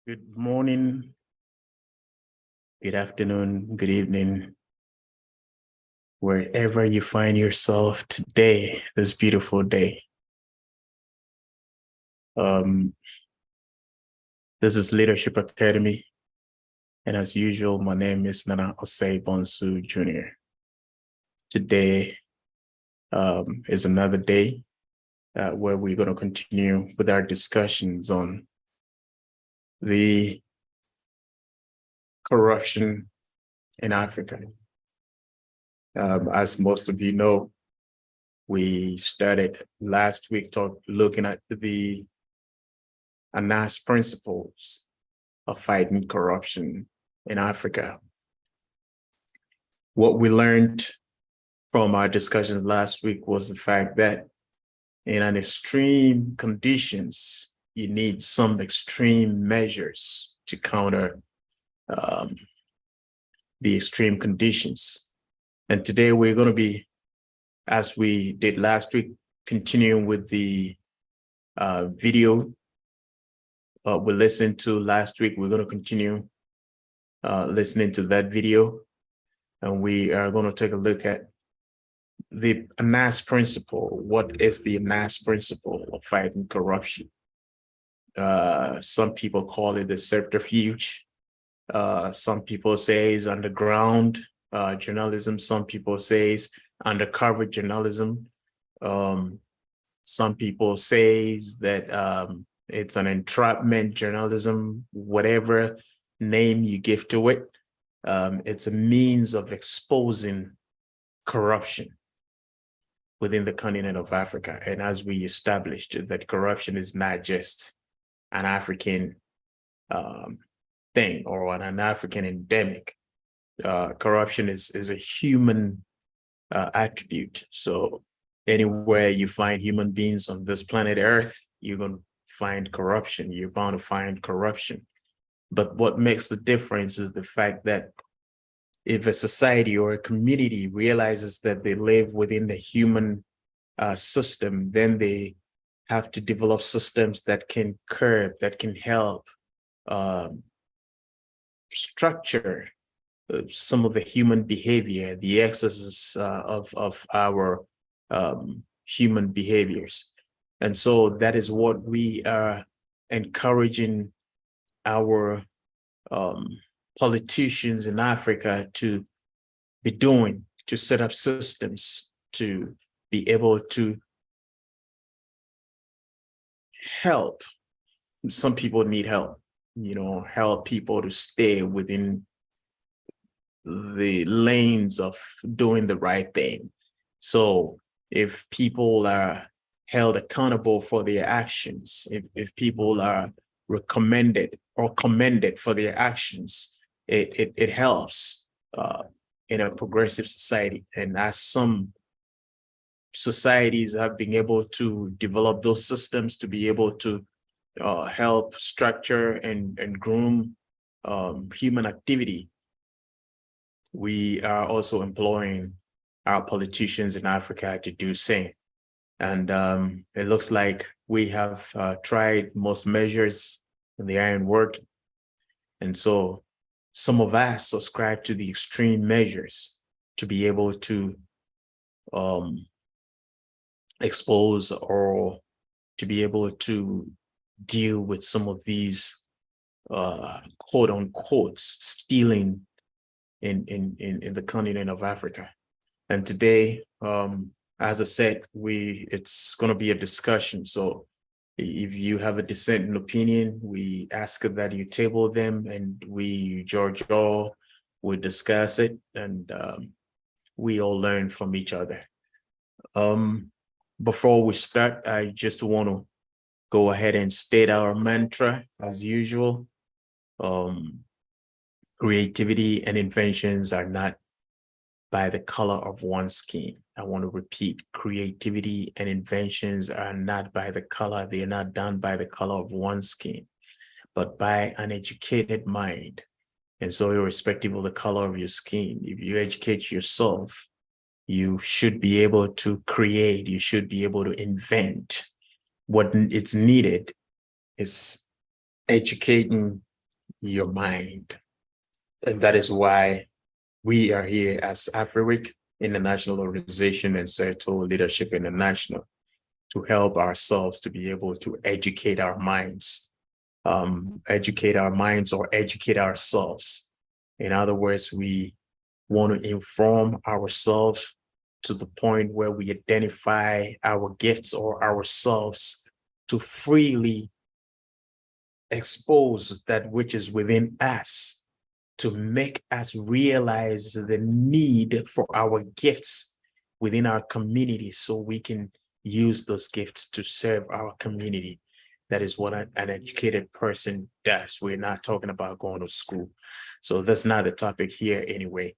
Good morning, good afternoon, good evening, wherever you find yourself today, this beautiful day. This is Leadership Academy, and as usual, my name is Nana Osei Bonsu Jr. Today is another day where we're going to continue with our discussions on the corruption in Africa. As most of you know, we started last week looking at the ANAS principles of fighting corruption in Africa. What we learned from our discussions last week was the fact that in an extreme conditions, you need some extreme measures to counter the extreme conditions. And today we're going to be, as we did last week, continuing with the video we listened to last week. We're going to continue listening to that video, and we are going to take a look at the ANAS principle. What is the ANAS principle of fighting corruption? Some people call it the subterfuge. Some people say it's underground journalism. Some people say it's undercover journalism. Some people say that it's an entrapment journalism, whatever name you give to it. It's a means of exposing corruption within the continent of Africa. And as we established, that corruption is not just an African thing or an African endemic. Corruption is a human attribute. So anywhere you find human beings on this planet Earth, you're going to find corruption. You're bound to find corruption. But what makes the difference is the fact that if a society or a community realizes that they live within the human system, then they have to develop systems that can curb, that can help structure some of the human behavior, the excesses of our human behaviors. And so that is what we are encouraging our politicians in Africa to be doing, to set up systems to be able to help. Some people need help, help people to stay within the lanes of doing the right thing. So if people are held accountable for their actions, if people are recommended or commended for their actions, it helps in a progressive society. And as some societies have been able to develop those systems to be able to help structure and groom human activity, we are also employing our politicians in Africa to do same. And it looks like we have tried most measures and they aren't working. And so some of us subscribe to the extreme measures to be able to expose or to be able to deal with some of these quote unquote stealing in the continent of Africa. And today, as I said, it's going to be a discussion. So if you have a dissenting opinion, we ask that you table them and we, George, all will discuss it, and we all learn from each other. Before we start, I just want to go ahead and state our mantra as usual. Creativity and inventions are not by the color of one's skin. I want to repeat, creativity and inventions are not by the color, they are not done by the color of one's skin, but by an educated mind. And so irrespective of the color of your skin, if you educate yourself, you should be able to create, you should be able to invent. What it's needed is educating your mind. And that is why we are here as Afriwic International Organization and Certo Leadership International to help ourselves to be able to educate our minds, or educate ourselves. In other words, we want to inform ourselves to the point where we identify our gifts or ourselves to freely expose that which is within us, to make us realize the need for our gifts within our community so we can use those gifts to serve our community. That is what an educated person does. We're not talking about going to school. So that's not the topic here anyway.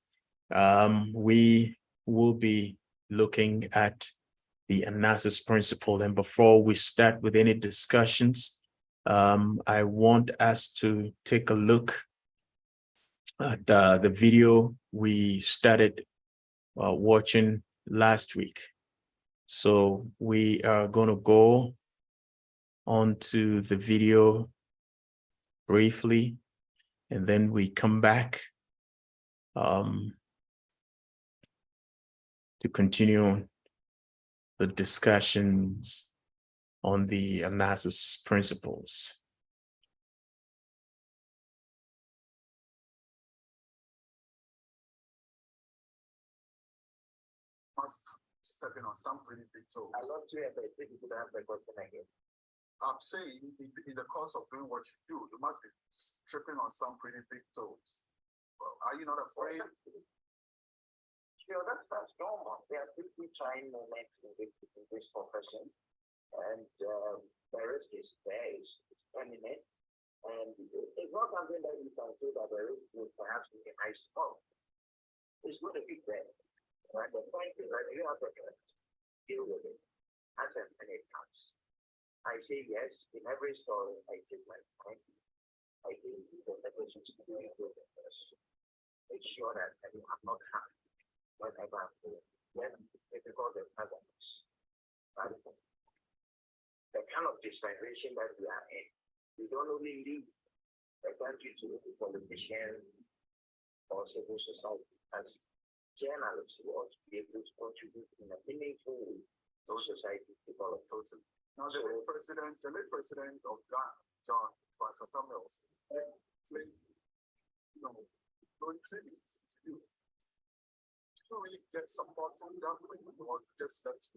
We will be looking at the analysis principle. And before we start with any discussions, I want us to take a look at the video we started watching last week. So we are going to go on to the video briefly, and then we come back to continue the discussions on the analysis principles. Stepping on some pretty big toes. I love to have a question again. I'm saying in the course of doing what you do, you must be tripping on some pretty big toes. Well, are you not afraid? Sure, that's normal. There are people trying moments in this profession, and there is this phase, it's permanent, and it's not something that you can say that there is perhaps a nice spot. It's going to be there. Right? The point is that you have to deal with it as and when it comes. I say yes, in every story I take my time. I think the message is doing good at first. Make sure that I'm not happy whenever I'm doing. Then it's difficult and others. Right? The kind of dispensation that we are in, we don't only leave the country to politicians or civil society as journalists who ought to be able to contribute in a meaningful way to society develop totally. Now, the late president of Ghana, John Pastor Mills, played, good tributes to you. Did you really get support from government, or you just left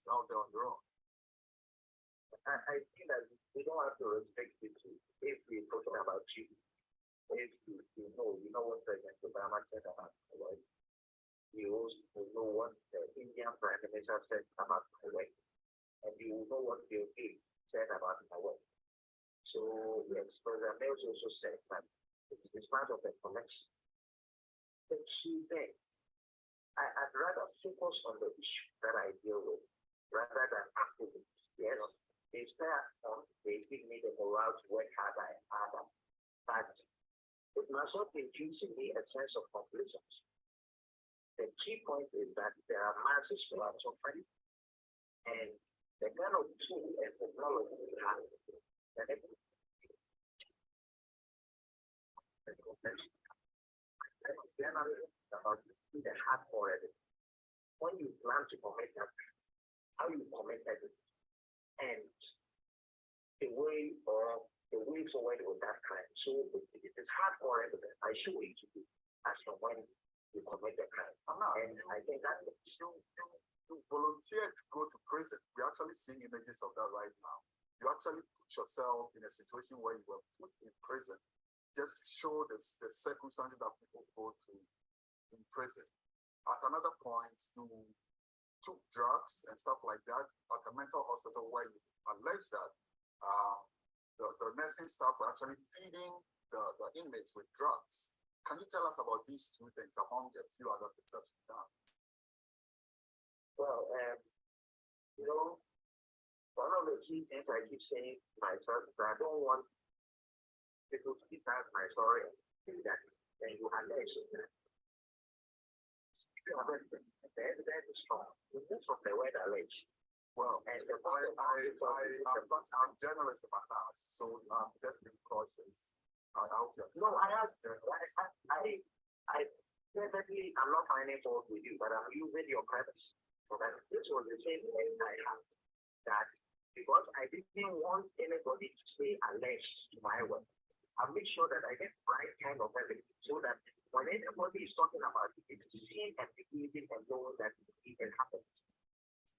out there on your own? I think that we don't have to respect it if we're talking about you. If you know what President Obama said about Hawaii. You also know what the Indian Prime Minister said about Hawaii. And you know what Bill Gates said about Hawaii. So yes, President Mills also said that it's part of the connection. The key thing, I'd rather focus on the issue that I deal with rather than activities. Yes, they start on, they give me the morale to work harder and harder. But it must not induce in me a sense of complacency. The key point is that there are masses who are suffering, and the kind of tool and technology we have, about the hardcore edit. When you plan to commit that, how you commit it, and the way forward with that crime. So it is hardcore evidence. I show it to you as from when you commit the crime. And I think that you volunteered to go to prison. We're actually seeing images of that right now. You actually put yourself in a situation where you were put in prison just to show the circumstances that people go through in prison. At another point, you took drugs and stuff like that at a mental hospital where you allege that the nursing staff were actually feeding the inmates with drugs. Can you tell us about these two things among a few other things that you've done? Well, one of the key things I keep saying to myself is that I don't want people to decide my story and say that then you allege that. The evidence is strong. It's just from the word allege. Well, And the I'm practicing journalism now, so I'm just being cautious. I hope you're no, I definitely, I'm not finding fault with you, but I'm using your premise. So that this was the same thing I had, that because I didn't want anybody to say alleged to my work, I make sure that I get the right kind of evidence so that when anybody is talking about it, it's seen and believing and knowing that it happened.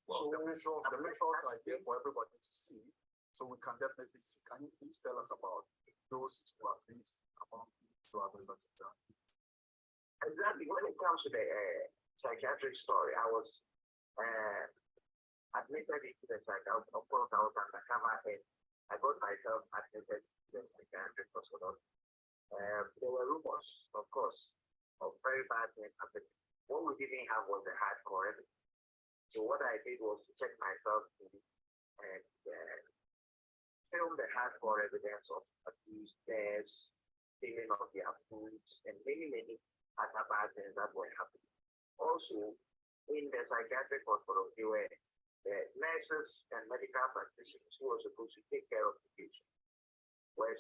Well, the visuals are here for everybody to see, so we can definitely see. Can you please tell us about those two, at least among two others that you've done? Exactly. When it comes to the psychiatric story, I was admitted into the psychiatric. Of course, I was undercover and I got myself admitted to the psychiatric hospital. There were rumors, of course, of very bad things happening. What we didn't have was the hardcore evidence. So what I did was to check myself in and film the hardcore evidence of abuse, deaths, stealing of their foods, and many other bad things that were happening. Also, in the psychiatric hospital, there were nurses and medical practitioners who were supposed to take care of the patients were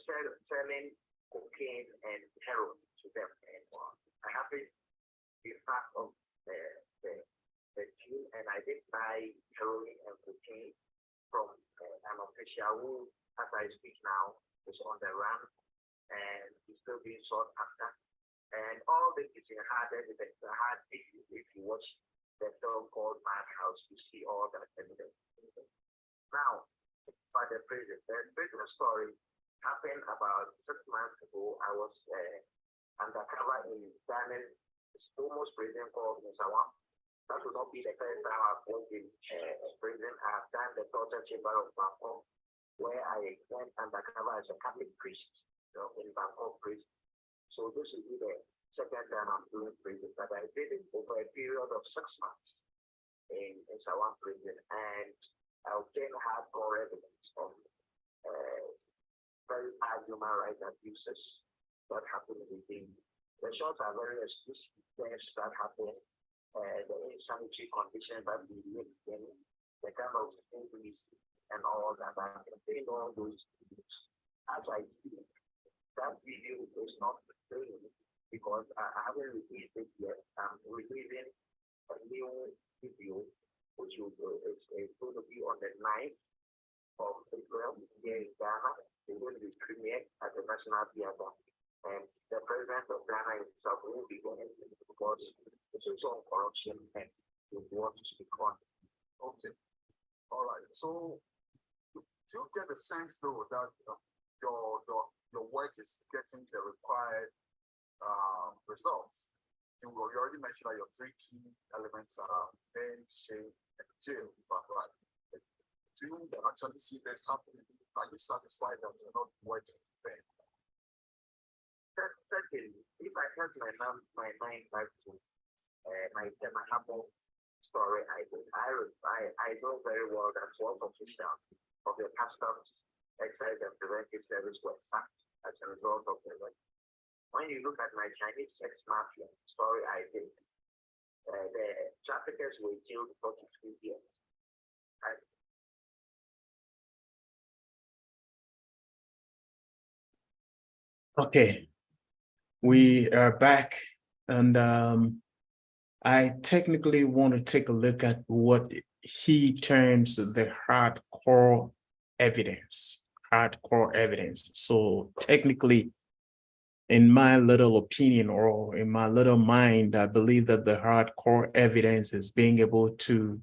selling cocaine and heroin to them. And I happened to be part of the team, and I did buy heroin and cocaine from an official who, as I speak now, is on the run and is still being sought after. And all this is in hard evidence. If you watch the film called Madhouse, you see all that evidence. Now, by the prison story happened about 6 months ago. I was undercover in Ghana's almost prison called Musawam. That would not be the first time I've worked in prison. I've done the torture chamber of Bangkok, where I went undercover as a Catholic priest in Bangkok prison. So this will be the second time I'm doing prison, but I did it over a period of 6 months in Sawam prison, and I obtained hardcore evidence of very bad human rights abuses that happened within. The shots are very explicit things that happen. The insanitary condition that we live in, the kind of injuries and all that. I can say all those things as I see it. That video is not the same because I haven't released it yet. I'm releasing a new video, which is going to be on the 9th of April here in Ghana. It's going to be premiered at the National Theatre. And the president of Ghana himself will be going because it's on corruption and we want to speak on. Okay. All right. So you get the sense though that your work is getting the required results. You already mentioned that your 3 key elements are pain, shame, and jail, if I'm right. Do you actually see this happening? Are you satisfied that you're not working in pain? Certainly, if I have my mind back to my humble story, I know very well that 12 officials of the customs, excise and preventive service were sacked as a result of the work. When you look at my Chinese sex mafia story, I did. The traffickers were jailed for 43 years. Okay, we are back, and I technically want to take a look at what he terms the hardcore evidence. Hardcore evidence. So technically, in my little opinion or in my little mind, I believe that the hardcore evidence is being able to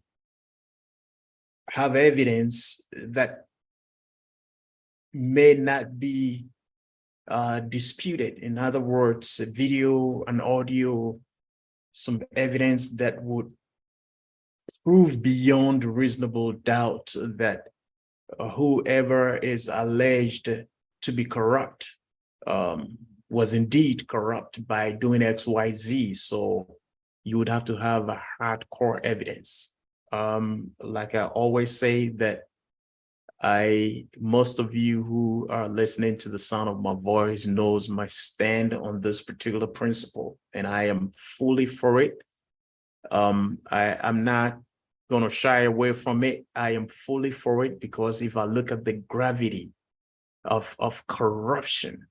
have evidence that may not be disputed. In other words, a video, an audio, some evidence that would prove beyond reasonable doubt that whoever is alleged to be corrupt was indeed corrupt by doing XYZ. So you would have to have a hardcore evidence. Like I always say that most of you who are listening to the sound of my voice knows my stand on this particular principle, and I am fully for it. I'm not going to shy away from it. I am fully for it, because if I look at the gravity of corruption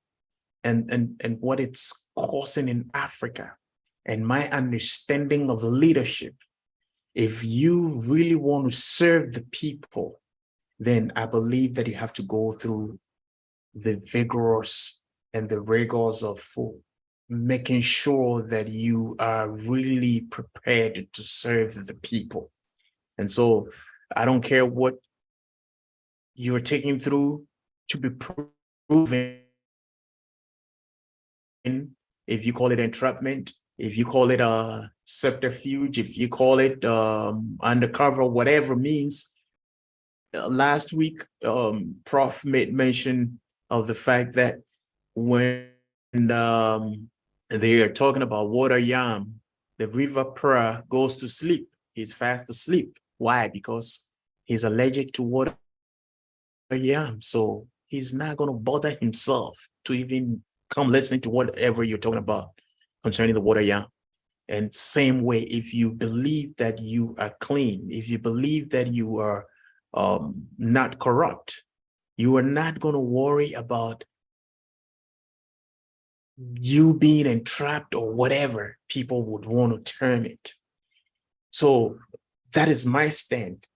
and what it's causing in Africa, and my understanding of leadership, if you really want to serve the people, then I believe that you have to go through the vigorous and the rigors of making sure that you are really prepared to serve the people. And so I don't care what you're taking through to be proven. If you call it entrapment, if you call it a subterfuge, if you call it undercover, whatever means. Last week, Prof made mention of the fact that when they are talking about water yam, the river pra goes to sleep. He's fast asleep. Why? Because he's allergic to water yam. So he's not going to bother himself to even come listen to whatever you're talking about concerning the water yam. And same way, if you believe that you are clean, if you believe that you are not corrupt, you are not going to worry about you being entrapped or whatever people would want to term it. So that is my stand.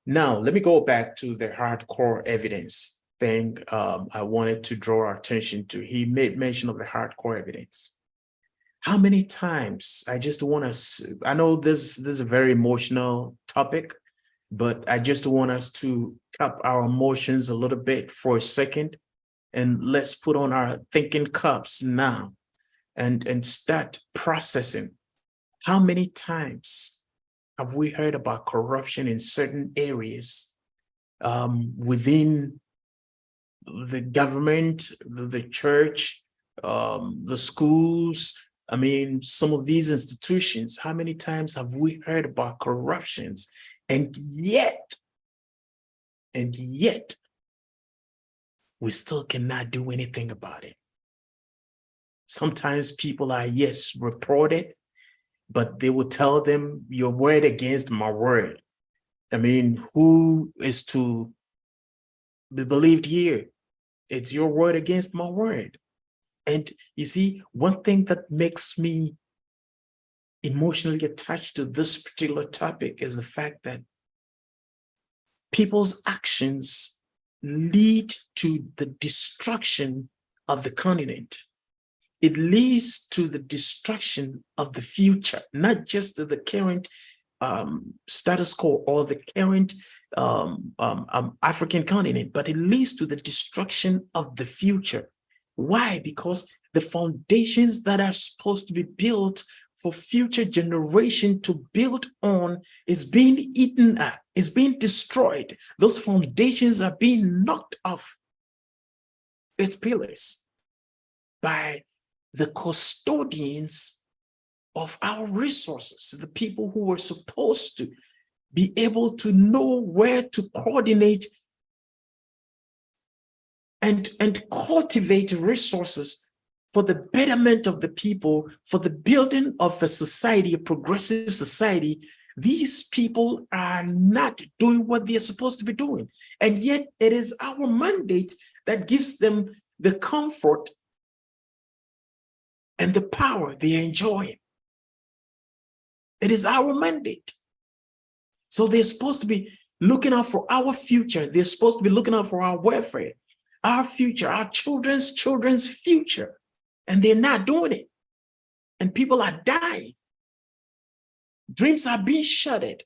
Now, let me go back to the hardcore evidence thing I wanted to draw our attention to. He made mention of the hardcore evidence. How many times, I just want to, I know this is a very emotional topic, but I just want us to cap our emotions a little bit for a second, and let's put on our thinking caps now and start processing. How many times have we heard about corruption in certain areas within the government, the church, the schools? I mean, some of these institutions, how many times have we heard about corruptions? And yet, we still cannot do anything about it. Sometimes people are, yes, reported, but they will tell them your word against my word. I mean, who is to be believed here? It's your word against my word. And you see, one thing that makes me emotionally attached to this particular topic is the fact that people's actions lead to the destruction of the continent. It leads to the destruction of the future, not just to the current status quo or the current African continent, but it leads to the destruction of the future. Why? Because the foundations that are supposed to be built for future generation to build on is being eaten up, is being destroyed. Those foundations are being knocked off its pillars by the custodians of our resources, the people who were supposed to be able to know where to coordinate and cultivate resources for the betterment of the people, for the building of a society, a progressive society. These people are not doing what they're supposed to be doing. And yet it is our mandate that gives them the comfort and the power they are enjoying. It is our mandate. So they're supposed to be looking out for our future. They're supposed to be looking out for our welfare, our future, our children's future. And they're not doing it. And people are dying. Dreams are being shuttered.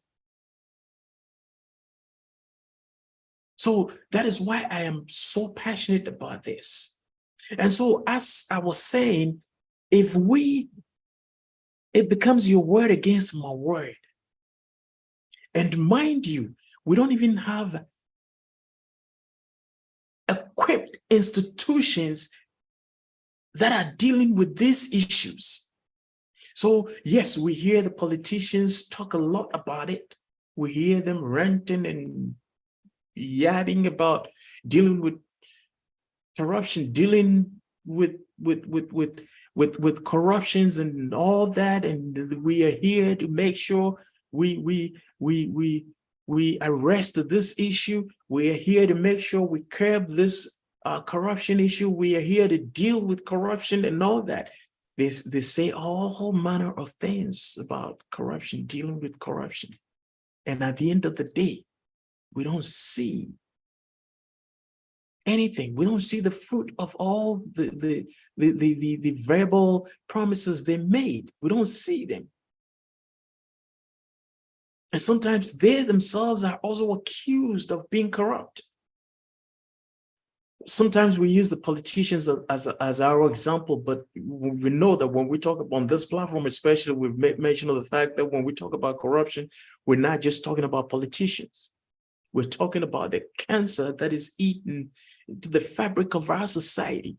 So that is why I am so passionate about this. And so, as I was saying, if it becomes your word against my word. And mind you, we don't even have equipped institutions that are dealing with these issues. So yes, we hear the politicians talk a lot about it. We hear them ranting and yapping about dealing with corruption, dealing with corruptions and all that. And we are here to make sure we arrest this issue. We are here to make sure we curb this corruption issue. We are here to deal with corruption and all that. They say all manner of things about corruption, dealing with corruption. And at the end of the day, we don't see anything. We don't see the fruit of all the verbal promises they made. We don't see them. And sometimes they themselves are also accused of being corrupt. Sometimes we use the politicians as our example, but we know that when we talk on this platform, especially, we've made mention of the fact that when we talk about corruption, we're not just talking about politicians. We're talking about the cancer that is eaten into the fabric of our society,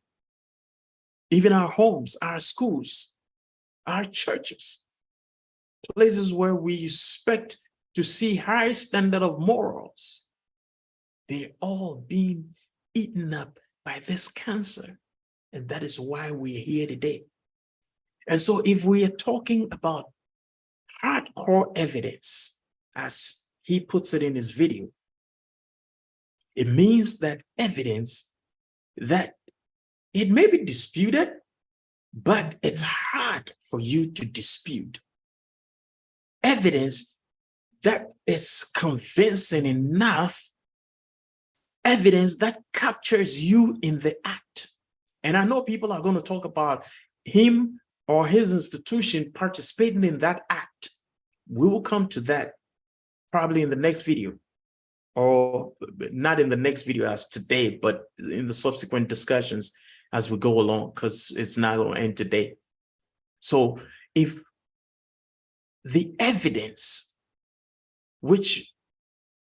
even our homes, our schools, our churches, places where we expect to see high standard of morals. They're all being eaten up by this cancer. And that is why we're here today. And so if we are talking about hardcore evidence, as he puts it in his video, it means that evidence that it may be disputed, but it's hard for you to dispute. Evidence that is convincing enough, evidence that captures you in the act. And I know people are going to talk about him or his institution participating in that act. We will come to that probably in the next video, or not in the next video as today, but in the subsequent discussions as we go along, because it's not going to end today. So if the evidence, which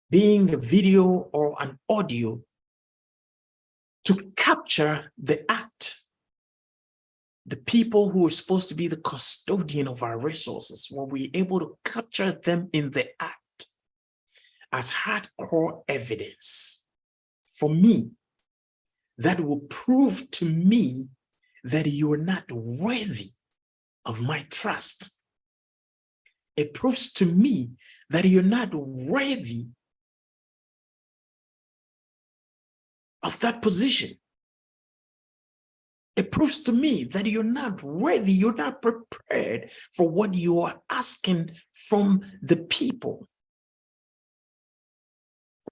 being a video or an audio, to capture the act, the people who are supposed to be the custodian of our resources, when we're able to capture them in the act as hardcore evidence, for me, that will prove to me that you are not worthy of my trust. It proves to me that you're not worthy of that position. It proves to me that you're not worthy, you're not prepared for what you are asking from the people.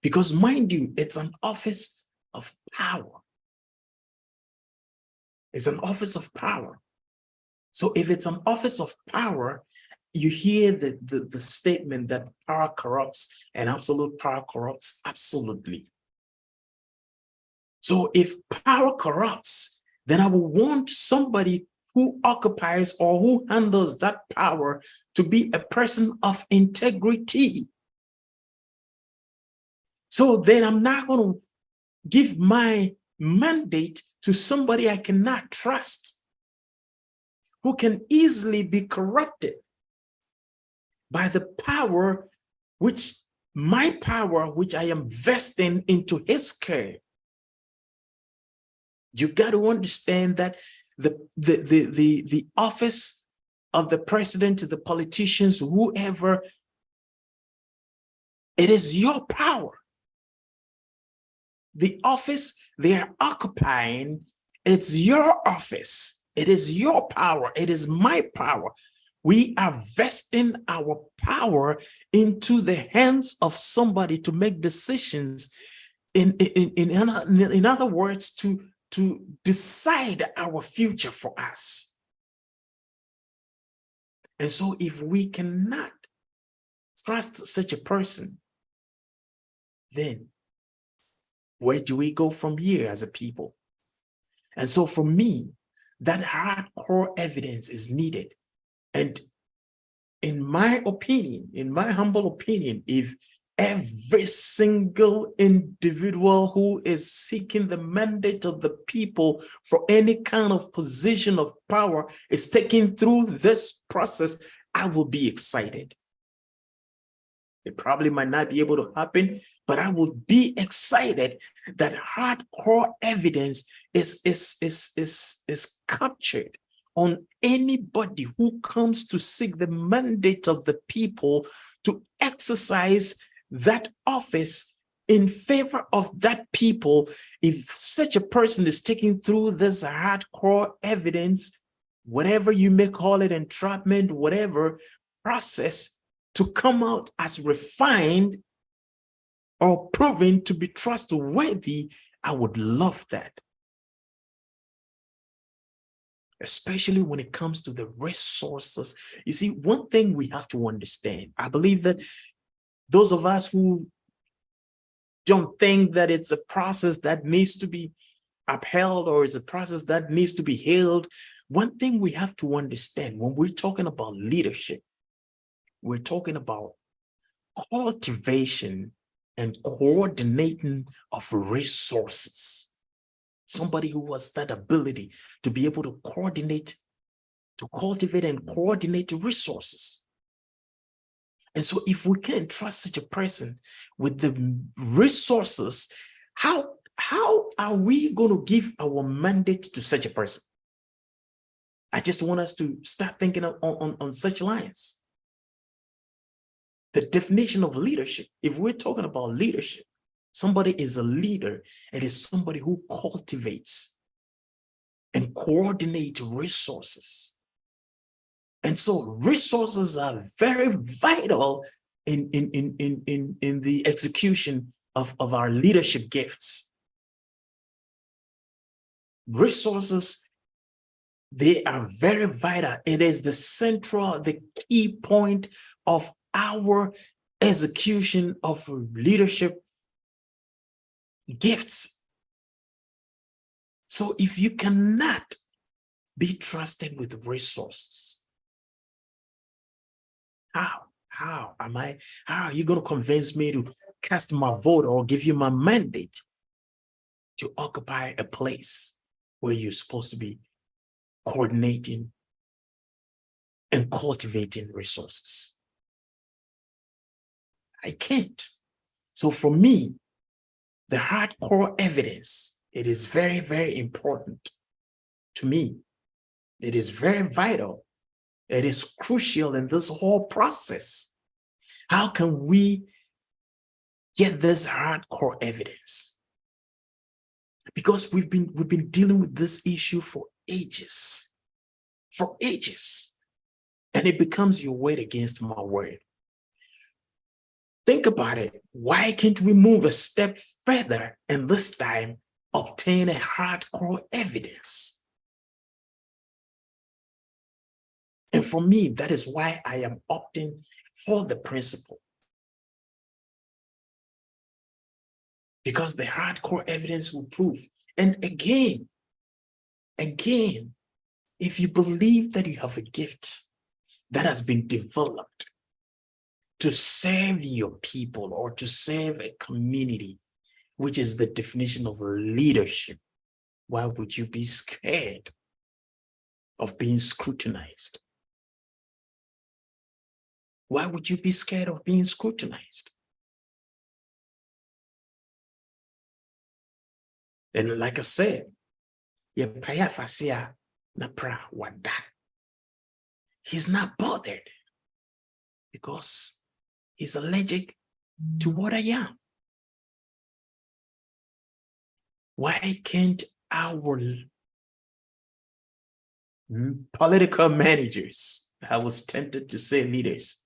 Because mind you, it's an office of power. It's an office of power. So if it's an office of power, you hear the statement that power corrupts and absolute power corrupts absolutely. So if power corrupts, then I will want somebody who occupies or who handles that power to be a person of integrity. So then I'm not going to give my mandate to somebody I cannot trust, who can easily be corrupted by the power which I am vesting into his care. You got to understand that the office of the president, the politicians, whoever, it is your power. The office they are occupying, it's your office. It is your power. It is my power. We are vesting our power into the hands of somebody to make decisions. In other words, to decide our future for us. And so if we cannot trust such a person, then where do we go from here as a people? And so for me, that hardcore evidence is needed. And in my opinion, in my humble opinion, if every single individual who is seeking the mandate of the people for any kind of position of power is taken through this process, I will be excited. It probably might not be able to happen, but I would be excited that hardcore evidence is captured on anybody who comes to seek the mandate of the people to exercise that office in favor of that people. If such a person is taken through this hardcore evidence, whatever you may call it, entrapment, whatever process, to come out as refined or proven to be trustworthy, I would love that. Especially when it comes to the resources. You see, one thing we have to understand, I believe that those of us who don't think that it's a process that needs to be upheld or it's a process that needs to be held, one thing we have to understand when we're talking about leadership, we're talking about cultivation and coordinating of resources. Somebody who has that ability to be able to coordinate, to cultivate and coordinate resources. And so if we can't trust such a person with the resources, how are we going to give our mandate to such a person? I just want us to start thinking on such lines. The definition of leadership, if we're talking about leadership, somebody is a leader. It is somebody who cultivates and coordinates resources. And so resources are very vital in the execution of our leadership gifts. Resources, they are very vital. It is the key point of our execution of leadership gifts. So if you cannot be trusted with resources, how are you going to convince me to cast my vote or give you my mandate to occupy a place where you're supposed to be coordinating and cultivating resources? I can't. So for me, the hardcore evidence, it is very, very important to me. It is very vital. It is crucial in this whole process. How can we get this hardcore evidence? Because we've been dealing with this issue for ages, and it becomes your word against my word. Think about it. Why can't we move a step further and this time obtain a hardcore evidence? And for me, that is why I am opting for the principle. Because the hardcore evidence will prove. And again, if you believe that you have a gift that has been developed to serve your people or to serve a community, which is the definition of leadership, why would you be scared of being scrutinized? Why would you be scared of being scrutinized? And like I said, he's not bothered because he's allergic to what I am. Why can't our political managers, I was tempted to say leaders,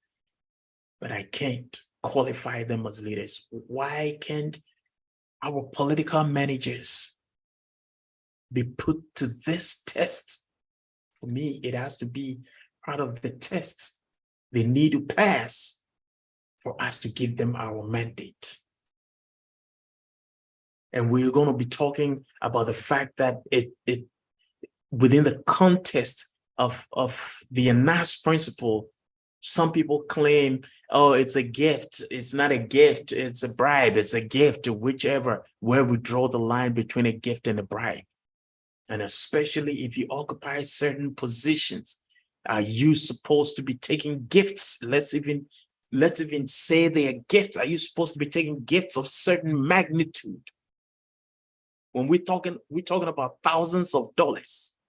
but I can't qualify them as leaders. Why can't our political managers be put to this test? For me, it has to be part of the test they need to pass for us to give them our mandate. And we're going to be talking about the fact that it within the context of the Anas principle, some people claim, oh, it's a gift. It's not a gift. It's a bribe. It's a gift, whichever, where we draw the line between a gift and a bribe. And especially if you occupy certain positions, are you supposed to be taking gifts? Let's even say they are gifts. Are you supposed to be taking gifts of certain magnitude? When we're talking about thousands of dollars.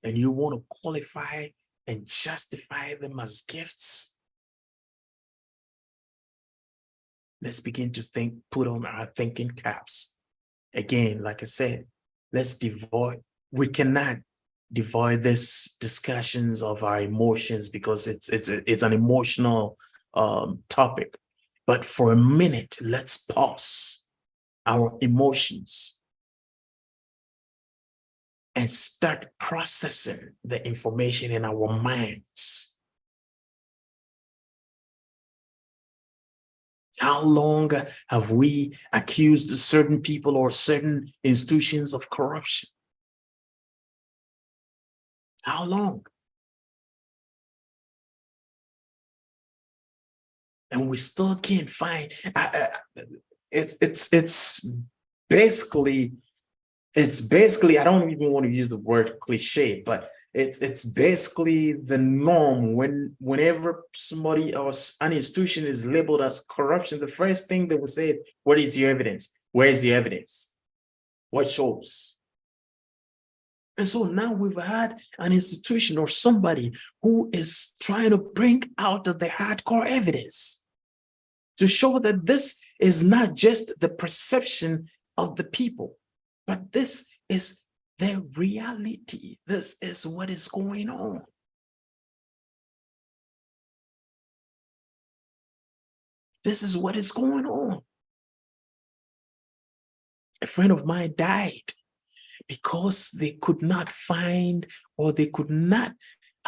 and you want to qualify and justify them as gifts, let's begin to think, put on our thinking caps. Again, like I said, we cannot devoid this discussions of our emotions because it's an emotional topic. But for a minute, let's pause our emotions and start processing the information in our minds. How long have we accused certain people or certain institutions of corruption? How long? And we still can't find. It's basically. I don't even want to use the word cliche, but it's basically the norm whenever somebody or an institution is labeled as corruption, the first thing they will say, what is your evidence? Where is the evidence? What shows? And so now we've had an institution or somebody who is trying to bring out the hardcore evidence to show that this is not just the perception of the people, but this is their reality. This is what is going on. This is what is going on. A friend of mine died because they could not find or they could not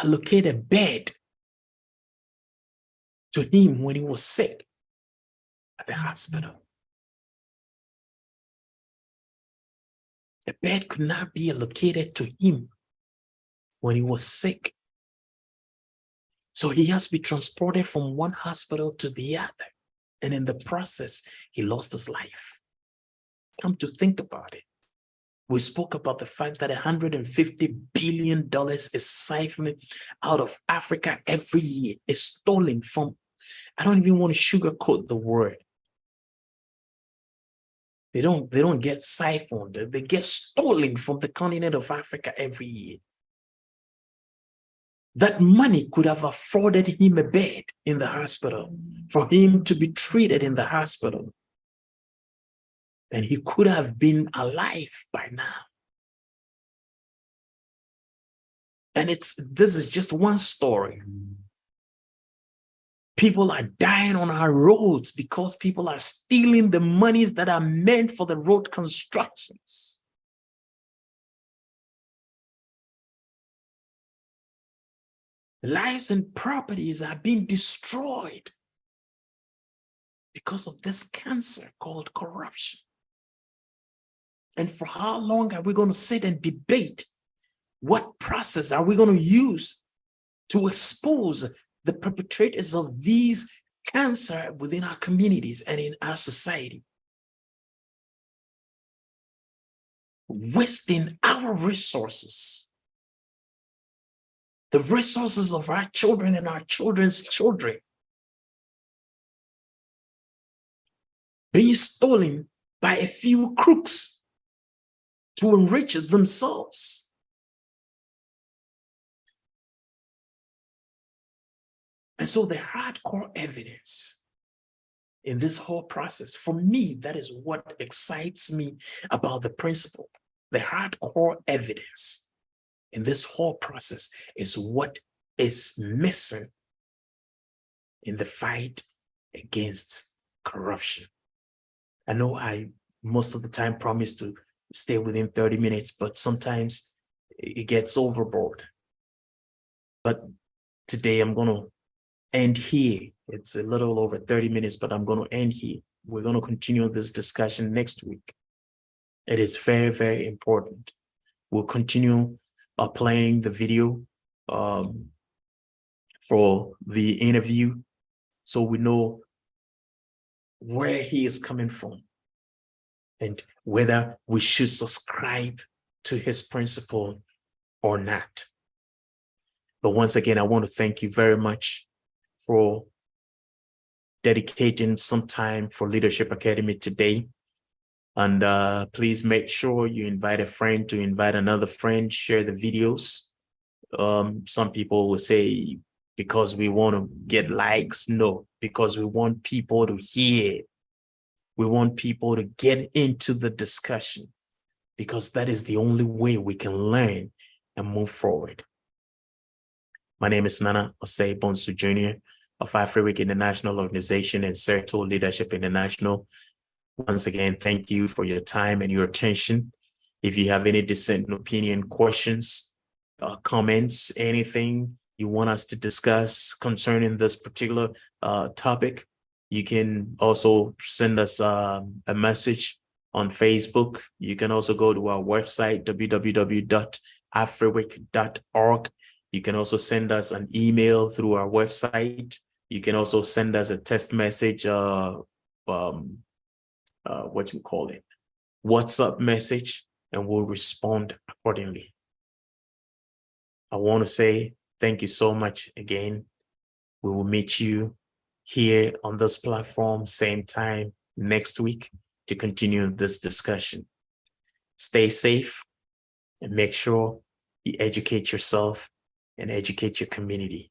allocate a bed to him when he was sick at the hospital. The bed could not be allocated to him when he was sick. So he has to be transported from one hospital to the other. And in the process, he lost his life. Come to think about it. We spoke about the fact that $150 billion is siphoned out of Africa every year. It's stolen from, I don't even want to sugarcoat the word. They don't get siphoned. They get stolen from the continent of Africa every year. That money could have afforded him a bed in the hospital, for him to be treated in the hospital. And he could have been alive by now. And this is just one story. People are dying on our roads because people are stealing the monies that are meant for the road constructions. Lives and properties are being destroyed because of this cancer called corruption. And for how long are we going to sit and debate what process are we going to use to expose the perpetrators of these cancer within our communities and in our society? Wasting our resources, the resources of our children and our children's children, being stolen by a few crooks to enrich themselves. And so the hardcore evidence in this whole process, for me, that is what excites me about the principle. The hardcore evidence in this whole process is what is missing in the fight against corruption. I know I most of the time promise to stay within 30 minutes, but sometimes it gets overboard. But today I'm going to end here. It's a little over 30 minutes, but I'm going to end here. We're going to continue this discussion next week. It is very, very important. We'll continue playing the video for the interview so we know where he is coming from and whether we should subscribe to his principle or not. But once again, I want to thank you very much for dedicating some time for Leadership Academy today. And please make sure you invite a friend to invite another friend, share the videos. Some people will say because we want to get likes. No, because we want people to hear. We want people to get into the discussion, because that is the only way we can learn and move forward. My name is Nana Osei Bonsu Jr. of Afriwic International Organization and Certo Leadership International. Once again, thank you for your time and your attention. If you have any dissenting opinion, questions, comments, anything you want us to discuss concerning this particular topic, you can also send us a message on Facebook. You can also go to our website, www.afriwic.org. You can also send us an email through our website. You can also send us a text message, WhatsApp message, and we'll respond accordingly. I want to say thank you so much again. We will meet you here on this platform, same time next week to continue this discussion. Stay safe and make sure you educate yourself and educate your community.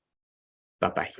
Bye-bye.